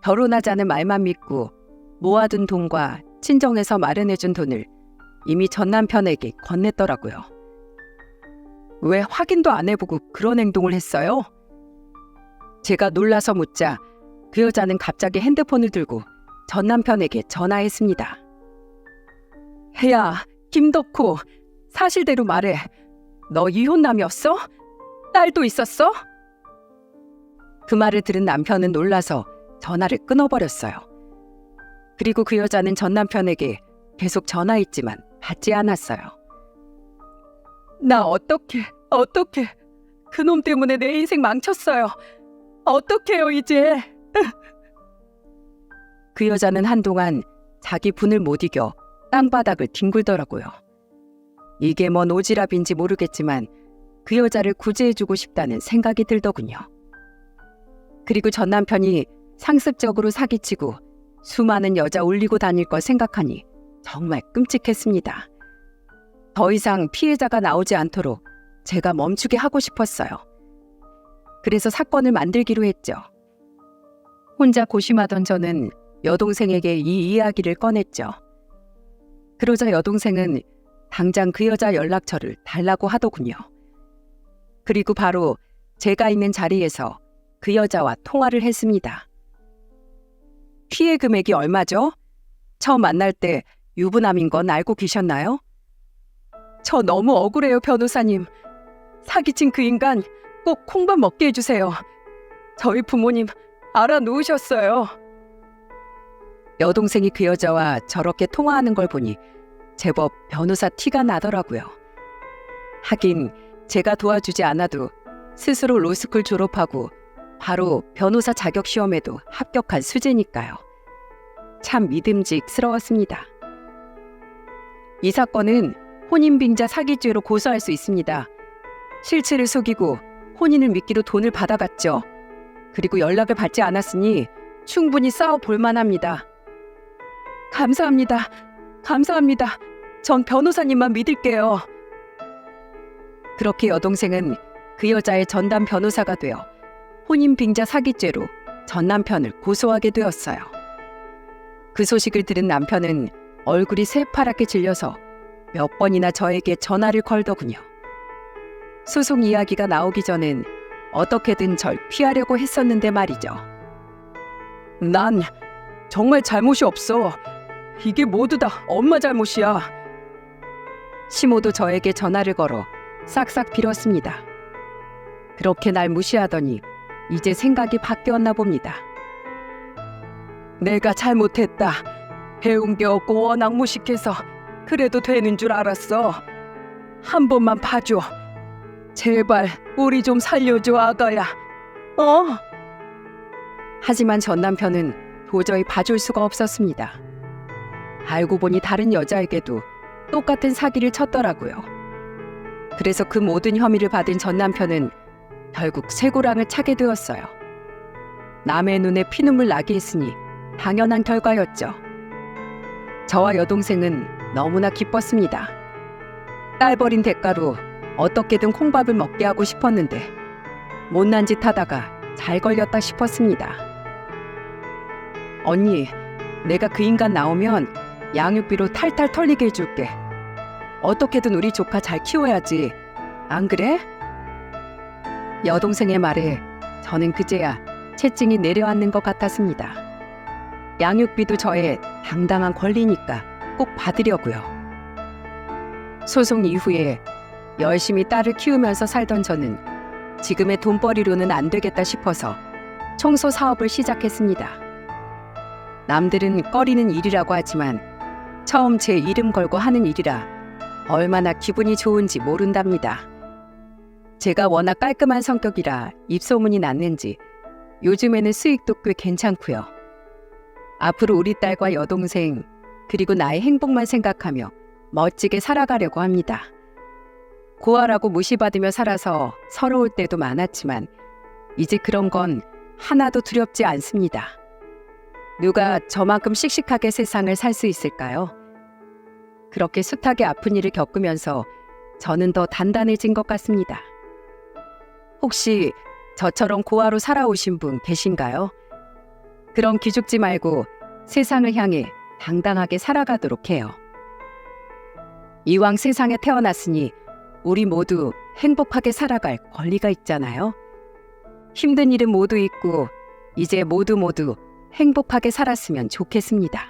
결혼하자는 말만 믿고 모아둔 돈과 친정에서 마련해준 돈을 이미 전 남편에게 건넸더라고요. 왜 확인도 안 해보고 그런 행동을 했어요? 제가 놀라서 묻자 그 여자는 갑자기 핸드폰을 들고 전 남편에게 전화했습니다. 야, 김덕호, 사실대로 말해. 너 이혼남이었어? 딸도 있었어? 그 말을 들은 남편은 놀라서 전화를 끊어버렸어요. 그리고 그 여자는 전 남편에게 계속 전화했지만 받지 않았어요. 나 어떡해. 그놈 때문에 내 인생 망쳤어요. 어떡해요 이제. 그 여자는 한동안 자기 분을 못 이겨 땅바닥을 뒹굴더라고요. 이게 뭔 오지랖인지 모르겠지만 그 여자를 구제해주고 싶다는 생각이 들더군요. 그리고 전 남편이 상습적으로 사기치고 수많은 여자 올리고 다닐 걸 생각하니 정말 끔찍했습니다. 더 이상 피해자가 나오지 않도록 제가 멈추게 하고 싶었어요. 그래서 사건을 만들기로 했죠. 혼자 고심하던 저는 여동생에게 이 이야기를 꺼냈죠. 그러자 여동생은 당장 그 여자 연락처를 달라고 하더군요. 그리고 바로 제가 있는 자리에서 그 여자와 통화를 했습니다. 피해 금액이 얼마죠? 처음 만날 때 유부남인 건 알고 계셨나요? 저 너무 억울해요, 변호사님. 사기친 그 인간 꼭 콩밥 먹게 해주세요. 저희 부모님 알아놓으셨어요. 여동생이 그 여자와 저렇게 통화하는 걸 보니 제법 변호사 티가 나더라고요. 하긴 제가 도와주지 않아도 스스로 로스쿨 졸업하고 바로 변호사 자격 시험에도 합격한 수재니까요. 참 믿음직스러웠습니다. 이 사건은 혼인빙자 사기죄로 고소할 수 있습니다. 실체를 속이고 혼인을 미끼로 돈을 받아갔죠. 그리고 연락을 받지 않았으니 충분히 싸워볼 만합니다. 감사합니다. 전 변호사님만 믿을게요. 그렇게 여동생은 그 여자의 전담 변호사가 되어 혼인빙자 사기죄로 전 남편을 고소하게 되었어요. 그 소식을 들은 남편은 얼굴이 새파랗게 질려서 몇 번이나 저에게 전화를 걸더군요. 소송 이야기가 나오기 전엔 어떻게든 절 피하려고 했었는데 말이죠. 난 정말 잘못이 없어. 이게 모두 다 엄마 잘못이야. 시모도 저에게 전화를 걸어 싹싹 빌었습니다. 그렇게 날 무시하더니 이제 생각이 바뀌었나 봅니다. 내가 잘못했다. 배운 게 없고 워낙 무식해서 그래도 되는 줄 알았어. 한 번만 봐줘. 제발 우리 좀 살려줘, 아가야. 하지만 전 남편은 도저히 봐줄 수가 없었습니다. 알고 보니 다른 여자에게도 똑같은 사기를 쳤더라고요. 그래서 그 모든 혐의를 받은 전 남편은 결국 쇠고랑을 차게 되었어요. 남의 눈에 피눈물 나게 했으니 당연한 결과였죠. 저와 여동생은 너무나 기뻤습니다. 딸 버린 대가로 어떻게든 콩밥을 먹게 하고 싶었는데 못난 짓 하다가 잘 걸렸다 싶었습니다. 언니, 내가 그 인간 나오면 양육비로 탈탈 털리게 해줄게. 어떻게든 우리 조카 잘 키워야지. 안 그래? 여동생의 말에 저는 그제야 채증이 내려앉는 것 같았습니다. 양육비도 저의 당당한 권리니까 꼭 받으려고요. 소송 이후에 열심히 딸을 키우면서 살던 저는 지금의 돈벌이로는 안 되겠다 싶어서 청소 사업을 시작했습니다. 남들은 꺼리는 일이라고 하지만 처음 제 이름 걸고 하는 일이라 얼마나 기분이 좋은지 모른답니다. 제가 워낙 깔끔한 성격이라 입소문이 났는지 요즘에는 수익도 꽤 괜찮고요. 앞으로 우리 딸과 여동생 그리고 나의 행복만 생각하며 멋지게 살아가려고 합니다. 고아라고 무시받으며 살아서 서러울 때도 많았지만 이제 그런 건 하나도 두렵지 않습니다. 누가 저만큼 씩씩하게 세상을 살 수 있을까요? 그렇게 숱하게 아픈 일을 겪으면서 저는 더 단단해진 것 같습니다. 혹시 저처럼 고아로 살아오신 분 계신가요? 그럼 기죽지 말고 세상을 향해 당당하게 살아가도록 해요. 이왕 세상에 태어났으니 우리 모두 행복하게 살아갈 권리가 있잖아요. 힘든 일은 모두 있고 이제 모두 행복하게 살았으면 좋겠습니다.